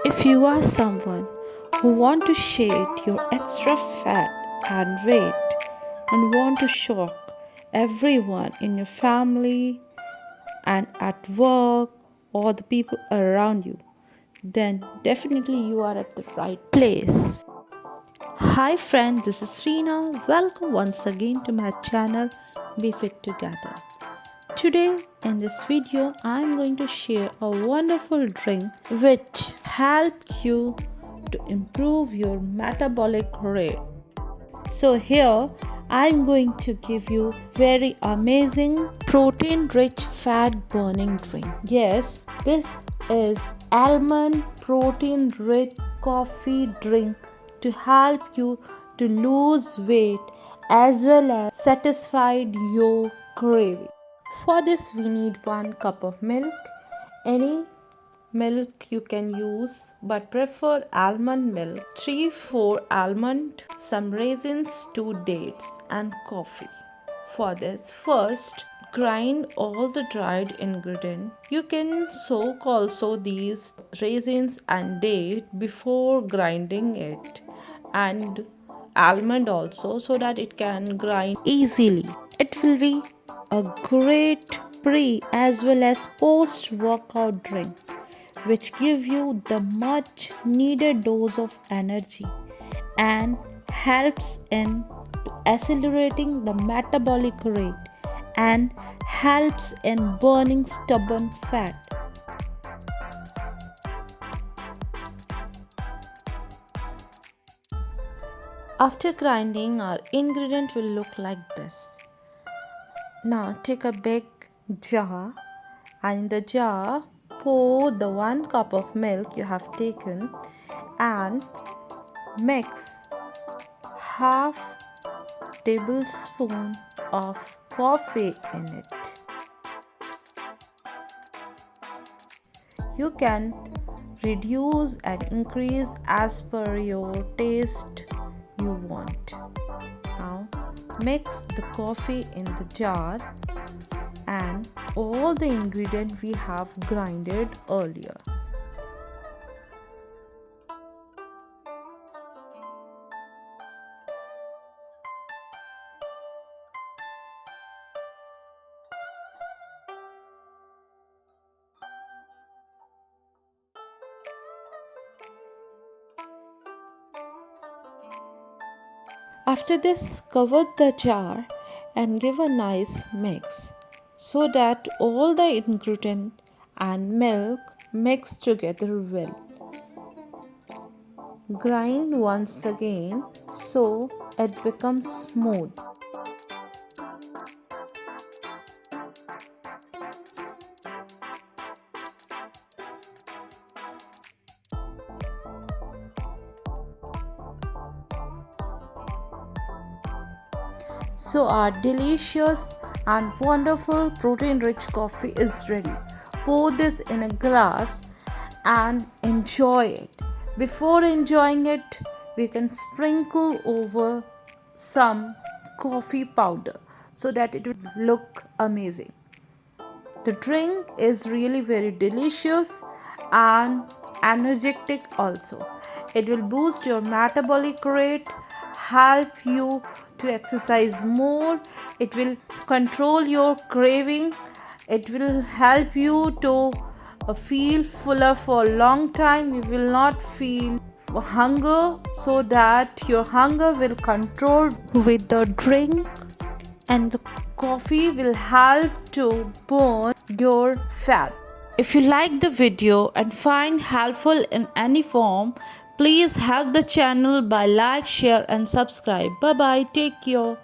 If you are someone who want to shed your extra fat and weight and want to shock everyone in your family and at work or the people around you, then definitely you are at the right place. Hi friend, this is Reena. Welcome once again to my channel Be Fit Together. Today in this video I am going to share a wonderful drink which helps you to improve your metabolic rate. So here I am going to give you very amazing protein rich fat burning drink. Yes, this is almond protein rich coffee drink to help you to lose weight as well as satisfy your craving. For this we need 1 cup of milk. Any milk you can use, but prefer almond milk. 3-4 almond, some raisins, 2 dates and coffee. For this, first grind all the dried ingredient. You can soak also these raisins and date before grinding it, and almond also, so that it can grind easily. It will be a great pre as well as post workout drink which give you the much needed dose of energy and helps in accelerating the metabolic rate and helps in burning stubborn fat. After grinding, our ingredient will look like this. Now take a big jar, and in the jar pour the 1 cup of milk you have taken and mix half tablespoon of coffee in it. You can reduce and increase as per your taste you want. Now mix the coffee in the jar and all the ingredients we have grinded earlier. After this, cover the jar and give a nice mix so that all the ingredient and milk mix together well. Grind once again so it becomes smooth. So our delicious and wonderful protein rich coffee is ready. Pour this in a glass and enjoy it. Before enjoying it, we can sprinkle over some coffee powder so that it would look amazing. The drink is really very delicious and energetic also. It will boost your metabolic rate, help you to exercise more, it will control your craving, it will help you to feel fuller for a long time. You will not feel hunger, so that your hunger will control with the drink, and the coffee will help to burn your fat. If you like the video and find helpful in any form, please help the channel by like, share and subscribe. Bye bye. Take care.